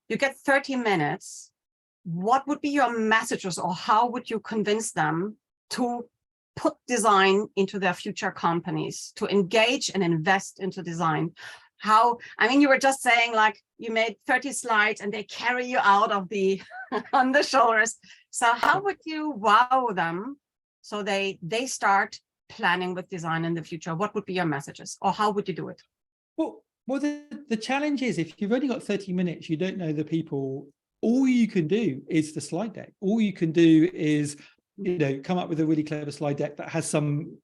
You get 30 minutes. What would be your messages, or how would you convince them to put design into their future companies, to engage and invest into design? How, I mean, you were just saying, like, you made 30 slides and they carry you out of the on the shoulders. So how would you wow them so they start planning with design in the future? What would be your messages, or how would you do it? Well, the challenge is, if you've only got 30 minutes, you don't know the people, all you can do is the slide deck. All you can do is, come up with a really clever slide deck that has some,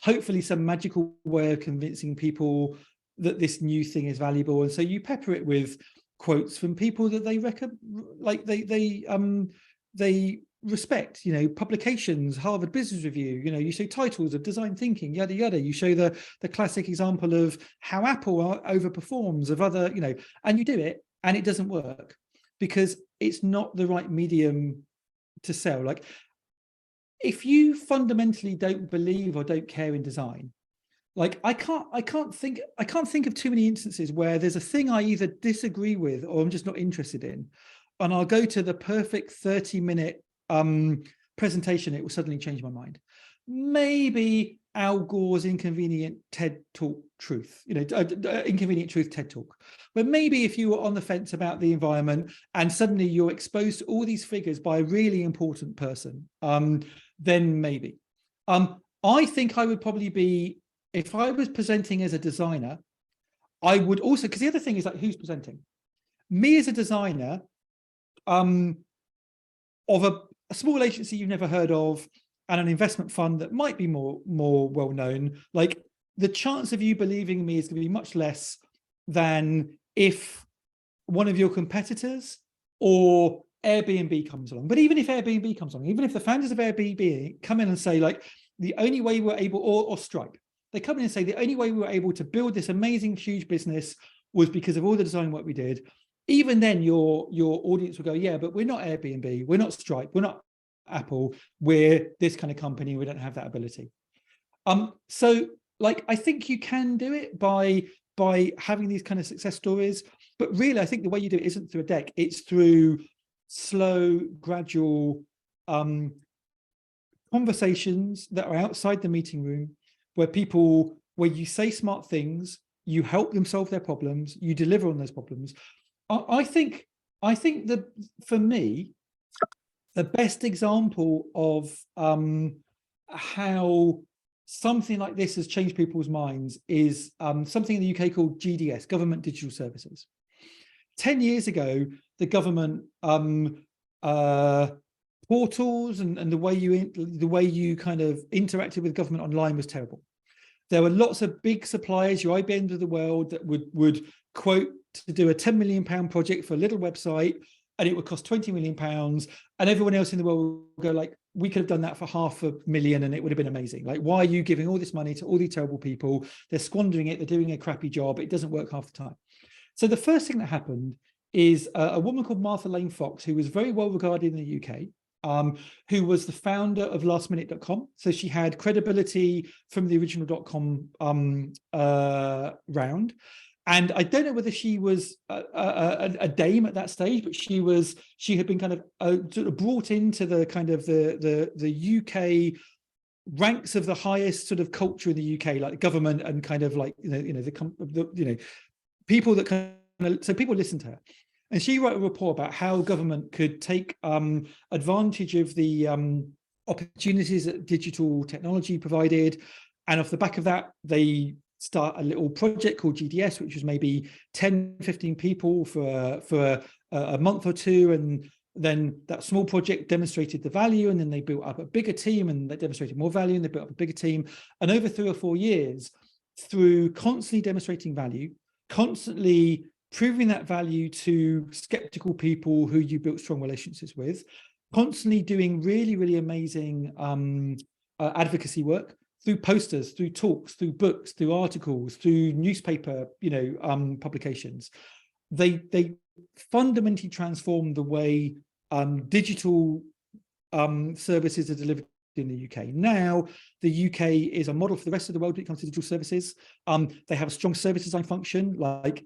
hopefully some magical way of convincing people that this new thing is valuable. And so you pepper it with quotes from people that they they respect, publications, Harvard Business Review, you show titles of design thinking, yada yada. You show the classic example of how Apple overperforms of other, and you do it, and it doesn't work because it's not the right medium to sell. Like, if you fundamentally don't believe or don't care in design, like, I can't think of too many instances where there's a thing I either disagree with or I'm just not interested in, and I'll go to the perfect 30-minute presentation. It will suddenly change my mind. Maybe Al Gore's Inconvenient TED Talk Truth, Inconvenient Truth TED Talk. But maybe if you were on the fence about the environment and suddenly you're exposed to all these figures by a really important person, then maybe. I think I would probably be, if I was presenting as a designer, I would also, because the other thing is, like, who's presenting? Me as a designer of a small agency you've never heard of and an investment fund that might be more well known, like, the chance of you believing me is going to be much less than if one of your competitors or Airbnb comes along. But even if Airbnb comes along, even if the founders of Airbnb come in and say, like, the only way we're able, or Stripe, they come in and say the only way we were able to build this amazing, huge business was because of all the design work we did. Even then, your audience will go, yeah, but we're not Airbnb, we're not Stripe, we're not Apple, we're this kind of company, we don't have that ability. So, like, I think you can do it by having these kind of success stories, but really, I think the way you do it isn't through a deck, it's through slow, gradual conversations that are outside the meeting room, where you say smart things, you help them solve their problems, you deliver on those problems. I think that, for me, the best example of how something like this has changed people's minds is something in the UK called GDS, Government Digital Services. 10 years ago, the government portals and the way you kind of interacted with government online was terrible. There were lots of big suppliers, your IBMs of the world, that would quote to do a £10 million project for a little website, and it would cost £20 million, and everyone else in the world would go, like, we could have done that for $500,000 and it would have been amazing. Like, why are you giving all this money to all these terrible people? They're squandering it, they're doing a crappy job, it doesn't work half the time. So the first thing that happened is a woman called Martha Lane Fox, who was very well regarded in the UK, who was the founder of lastminute.com. So she had credibility from the original .com round. And I don't know whether she was a dame at that stage, but she had been kind of sort of brought into the kind of the UK ranks of the highest sort of culture in the UK, like government and kind of like people that kind of, so people listened to her. And she wrote a report about how government could take advantage of the opportunities that digital technology provided. And off the back of that, they start a little project called GDS, which was maybe 10, 15 people for a month or two. And Then that small project demonstrated the value, and then they built up a bigger team, and they demonstrated more value, and they built up a bigger team. And over 3 or 4 years, through constantly demonstrating value, constantly proving that value to skeptical people who you built strong relationships with, constantly doing really, really amazing advocacy work through posters, through talks, through books, through articles, through newspaper, publications. They fundamentally transformed the way digital services are delivered in the UK. Now, the UK is a model for the rest of the world when it comes to digital services. They have a strong service design function, like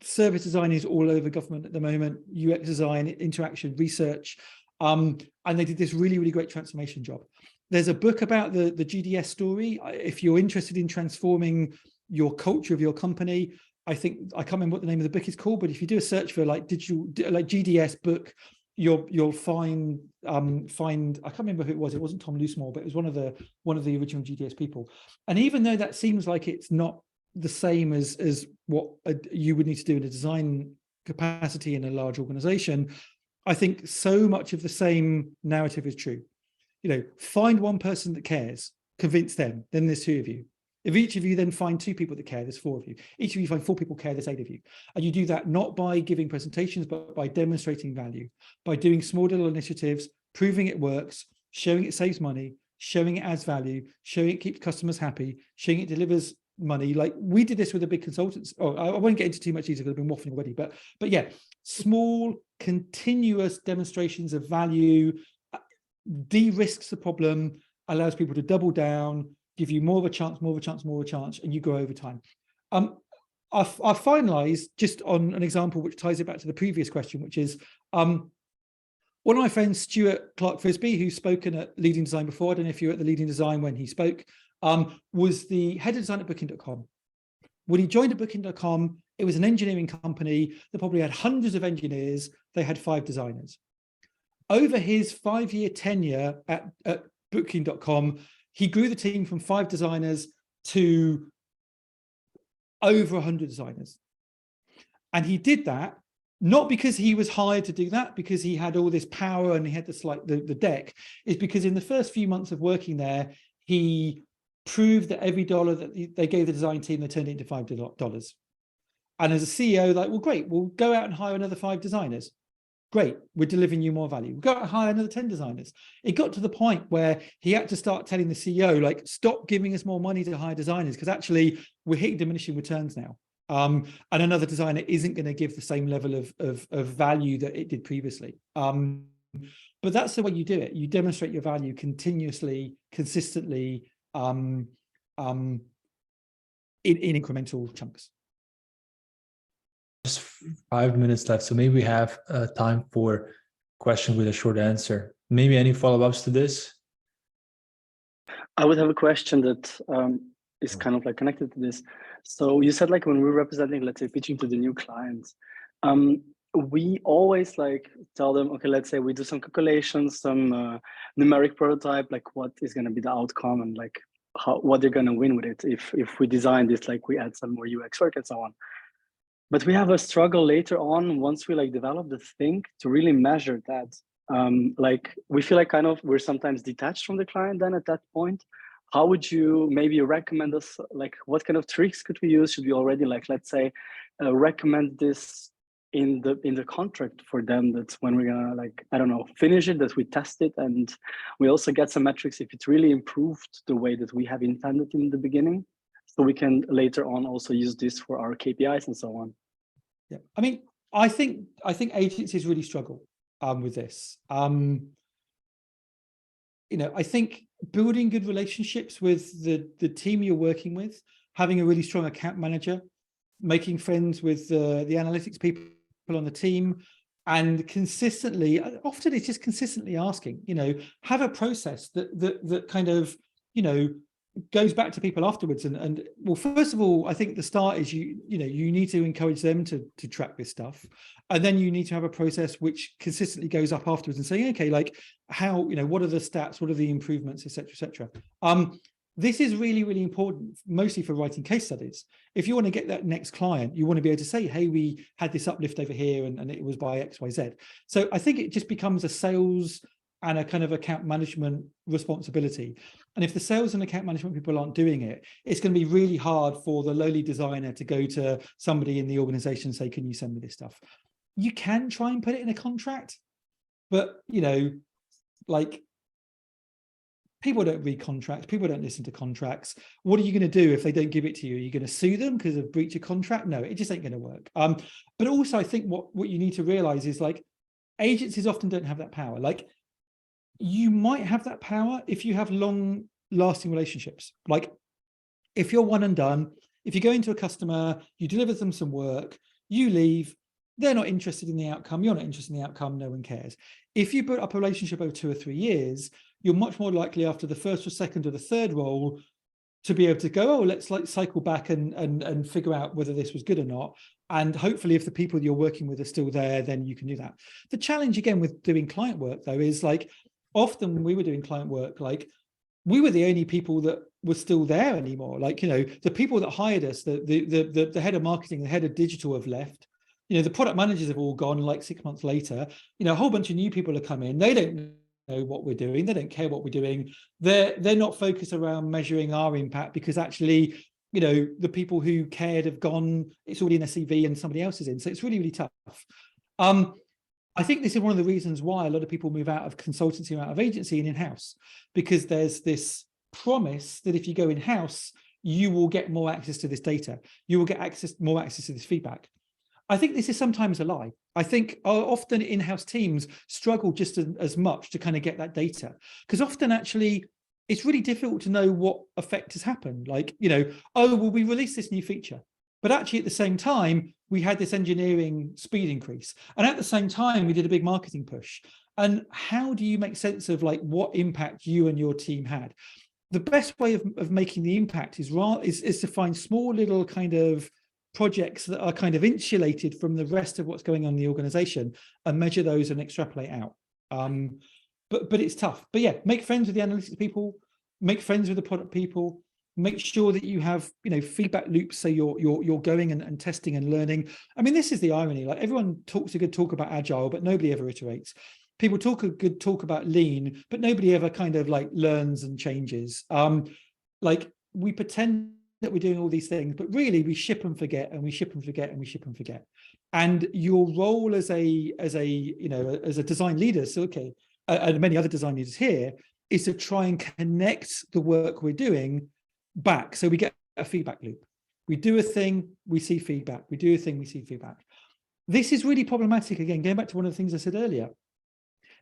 service design is all over government at the moment, UX design, interaction, research, and they did this really, really great transformation job. There's a book about the GDS story. If you're interested in transforming your culture of your company, I can't remember what the name of the book is called, but if you do a search for like digital, like GDS book, you'll find I can't remember who it was. It wasn't Tom Loosemore, but it was one of the original GDS people. And even though that seems like it's not the same as what you would need to do in a design capacity in a large organization, I think so much of the same narrative is true. Find one person that cares, convince them, then there's 2 of you. If each of you then find 2 people that care, there's 4 of you. Each of you find 4 people care, there's 8 of you. And you do that not by giving presentations, but by demonstrating value, by doing small little initiatives, proving it works, showing it saves money, showing it adds value, showing it keeps customers happy, showing it delivers money. Like we did this with a big consultants. Oh, I won't get into too much detail because I've been waffling already, but yeah, small, continuous demonstrations of value, de-risks the problem, allows people to double down, give you more of a chance, and you grow over time. I'll finalize just on an example which ties it back to the previous question, which is one of my friends, Stuart Clark Frisbee, who's spoken at Leading Design before, I don't know if you were at the Leading Design when he spoke, was the head of design at Booking.com. When he joined at Booking.com, it was an engineering company that probably had hundreds of engineers. They had 5 designers. Over his 5-year tenure at Booking.com, he grew the team from 5 designers to over 100 designers. And he did that not because he was hired to do that, because he had all this power and he had this like the deck. It's because in the first few months of working there, he proved that every dollar that they gave the design team, they turned it into $5. And as a CEO, like, well, great, we'll go out and hire another 5 designers. Great, we're delivering you more value. We'll go out and hire another 10 designers. It got to the point where he had to start telling the CEO, like, stop giving us more money to hire designers, because actually we're hitting diminishing returns now. And another designer isn't going to give the same level of value that it did previously. But that's the way you do it. You demonstrate your value continuously, consistently, in incremental chunks. Just 5 minutes left, so maybe we have time for question with a short answer. Maybe any follow-ups to this? I would have a question that is kind of like connected to this. So you said like when we're representing, let's say, pitching to the new clients, we always like tell them, okay, let's say we do some calculations, some numeric prototype, like what is going to be the outcome and like what they're going to win with it. If we design this, like we add some more UX work and so on. But we have a struggle later on, once we like develop the thing, to really measure that. Like we feel like kind of we're sometimes detached from the client then at that point. How would you maybe recommend us, like what kind of tricks could we use? Should we already like, let's say, recommend this in the contract for them, that when we're gonna like, I don't know, finish it, that we test it and we also get some metrics if it really improved the way that we have intended in the beginning, so we can later on also use this for our KPIs and so on. Yeah, I mean, I think agencies really struggle with this. You know, I think building good relationships with the team you're working with, having a really strong account manager, making friends with the analytics people on the team, and consistently, often it's just consistently asking, you know, have a process that kind of, you know, goes back to people afterwards. And well, first of all, I think the start is you need to encourage them to track this stuff. And then you need to have a process which consistently goes up afterwards and saying, okay, like how, you know, what are the stats? What are the improvements, et cetera, et cetera. this is really, really important, mostly for writing case studies. If you want to get that next client, you want to be able to say, hey, we had this uplift over here and it was by XYZ. So I think it just becomes a sales and a kind of account management responsibility. And if the sales and account management people aren't doing it, it's going to be really hard for the lowly designer to go to somebody in the organization and say, can you send me this stuff? You can try and put it in a contract, but, you know, like, people don't read contracts, people don't listen to contracts. What are you going to do if they don't give it to you? Are you going to sue them because of breach of contract? No, it just ain't going to work. But also I think what you need to realize is, like, agencies often don't have that power. Like, you might have that power if you have long lasting relationships. Like, if you're one and done, if you go into a customer, you deliver them some work, you leave, they're not interested in the outcome, you're not interested in the outcome, no one cares. If you put up a relationship over 2 or 3 years, you're much more likely after the first or second or the third role to be able to go, oh, let's like cycle back and figure out whether this was good or not. And hopefully if the people you're working with are still there, then you can do that. The challenge again with doing client work though is, like, often when we were doing client work, like, we were the only people that were still there anymore. Like, you know, the people that hired us, the head of marketing, the head of digital have left. You know, the product managers have all gone like 6 months later. You know, a whole bunch of new people have come in. They don't know what we're doing. They don't care what we're doing. They're not focused around measuring our impact, because actually, you know, the people who cared have gone. It's already in a CV and somebody else is in. So it's really, really tough. I think this is one of the reasons why a lot of people move out of consultancy, out of agency and in-house, because there's this promise that if you go in-house, you will get more access to this data. You will get more access to this feedback. I think this is sometimes a lie. I think often in-house teams struggle just as much to kind of get that data, because often actually it's really difficult to know what effect has happened. Like, you know, oh, well, we released this new feature, but actually at the same time, we had this engineering speed increase. And at the same time, we did a big marketing push. And how do you make sense of, like, what impact you and your team had? The best way of making the impact is to find small little kind of projects that are kind of insulated from the rest of what's going on in the organization and measure those and extrapolate out. But it's tough. But yeah, make friends with the analytics people, make friends with the product people, make sure that you have, you know, feedback loops, so you're going and testing and learning. I mean, this is the irony. Like, everyone talks a good talk about agile, but nobody ever iterates. People talk a good talk about lean, but nobody ever kind of like learns and changes. Like, we pretend that we're doing all these things, but really we ship and forget, and we ship and forget, and we ship and forget. And your role as a design leader, so okay, and many other design leaders here, is to try and connect the work we're doing back, so we get a feedback loop. We do a thing, we see feedback. We do a thing, we see feedback. This is really problematic. Again, going back to one of the things I said earlier,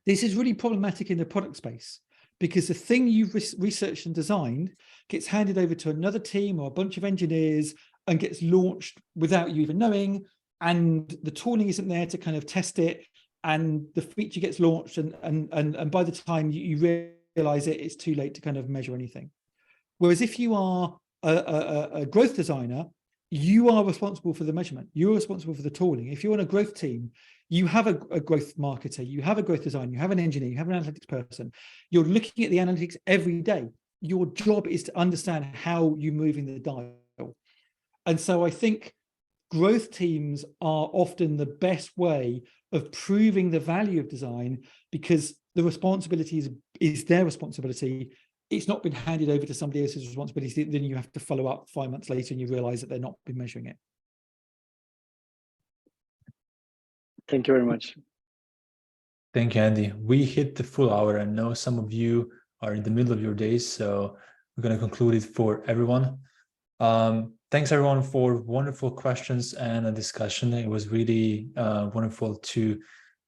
this is really problematic in the product space, because the thing you've researched and designed gets handed over to another team or a bunch of engineers and gets launched without you even knowing, and the tooling isn't there to kind of test it, and the feature gets launched, and by the time you realize it, it's too late to kind of measure anything. Whereas if you are a growth designer, you are responsible for the measurement. You're responsible for the tooling. If you're on a growth team, you have a growth marketer, you have a growth designer, you have an engineer, you have an analytics person. You're looking at the analytics every day. Your job is to understand how you're moving the dial. And so I think growth teams are often the best way of proving the value of design, because the responsibility is their responsibility. It's not been handed over to somebody else's responsibility. Then you have to follow up 5 months later and you realize that they're not been measuring it. Thank you very much. Thank you, Andy. We hit the full hour. I know some of you are in the middle of your days, so we're going to conclude it for everyone. Thanks everyone for wonderful questions and a discussion. It was really wonderful to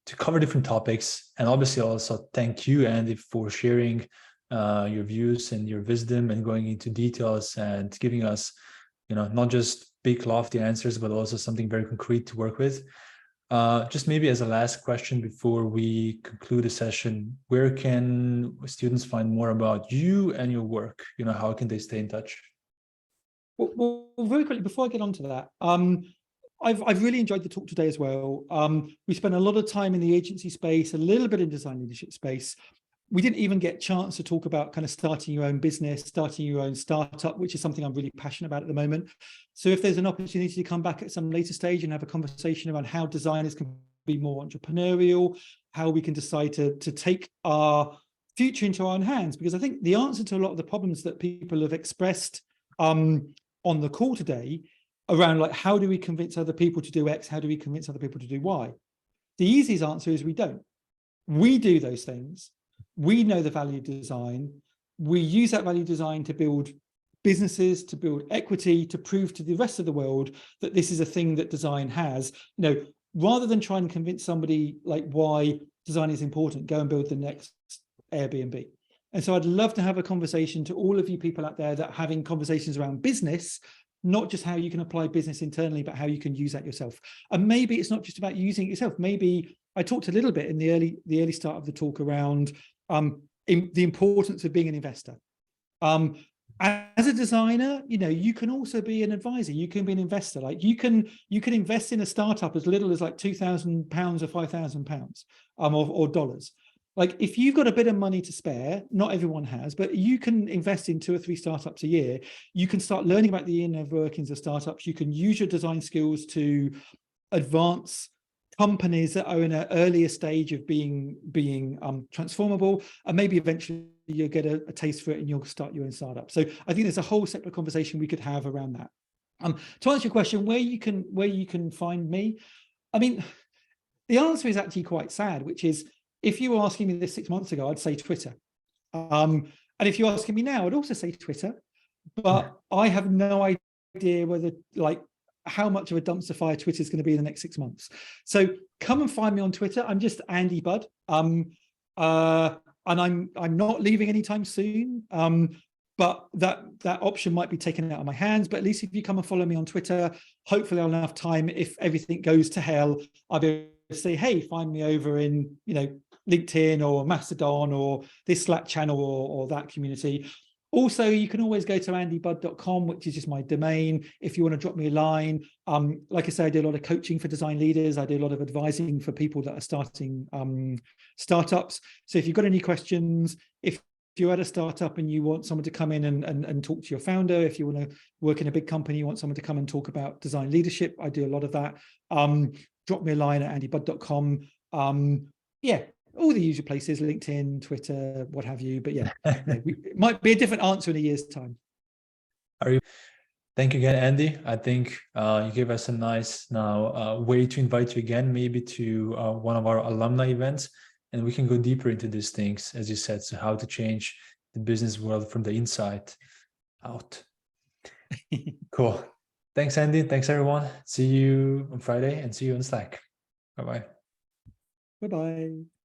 cover different topics, and obviously also thank you, Andy, for sharing your views and your wisdom and going into details and giving us, you know, not just big lofty answers, but also something very concrete to work with. Just maybe as a last question before we conclude the session, where can students find more about you and your work? You know, how can they stay in touch? Well, very quickly, before I get on to that, I've really enjoyed the talk today as well. We spent a lot of time in the agency space, a little bit in design leadership space. we didn't even get a chance to talk about kind of starting your own business, starting your own startup, which is something I'm really passionate about at the moment. So if there's an opportunity to come back at some later stage and have a conversation around how designers can be more entrepreneurial, how we can decide to take our future into our own hands, because I think the answer to a lot of the problems that people have expressed on the call today around like, how do we convince other people to do X? How do we convince other people to do Y? The easiest answer is we don't. We do those things. We know the value of design. We use that value of design to build businesses, to build equity, to prove to the rest of the world that this is a thing that design has. You know, rather than try and convince somebody like why design is important, go and build the next Airbnb. And so I'd love to have a conversation to all of you people out there that are having conversations around business, not just how you can apply business internally, but how you can use that yourself. And maybe it's not just about using it yourself. Maybe I talked a little bit in the early start of the talk around the importance of being an investor. As a designer, you know, you can also be an advisor. You can be an investor. Like you can invest in a startup as little as like £2,000 or £5,000 or dollars. Like if you've got a bit of money to spare, not everyone has, but you can invest in 2 or 3 startups a year. You can start learning about the inner workings of startups. You can use your design skills to advance companies that are in an earlier stage of being transformable, and maybe eventually you'll get a taste for it and you'll start your own startup. So I think there's a whole separate conversation we could have around that. To answer your question, where you can find me, I mean, the answer is actually quite sad, which is, if you were asking me this 6 months ago, I'd say Twitter. And if you're asking me now, I'd also say Twitter, but I have no idea whether, like, how much of a dumpster fire Twitter is going to be in the next 6 months. So come and find me on Twitter. I'm just Andy Budd. And I'm not leaving anytime soon. But that option might be taken out of my hands. But at least if you come and follow me on Twitter, hopefully I'll have enough time. If everything goes to hell, I'll be able to say, hey, find me over in, you know, LinkedIn or Mastodon or this Slack channel or that community. Also, you can always go to andybudd.com, which is just my domain, if you want to drop me a line. Like I say, I do a lot of coaching for design leaders. I do a lot of advising for people that are starting startups. So if you've got any questions, if you're at a startup and you want someone to come in and talk to your founder, if you want to work in a big company, you want someone to come and talk about design leadership, I do a lot of that. Drop me a line at andybudd.com. Yeah, all the usual places, LinkedIn, Twitter, what have you. But yeah, it might be a different answer in a year's time. Thank you again, Andy. I think you gave us a nice way to invite you again, maybe to one of our alumni events, and we can go deeper into these things, as you said, so how to change the business world from the inside out. Cool. Thanks, Andy. Thanks, everyone. See you on Friday and see you on Slack. Bye-bye. Bye-bye.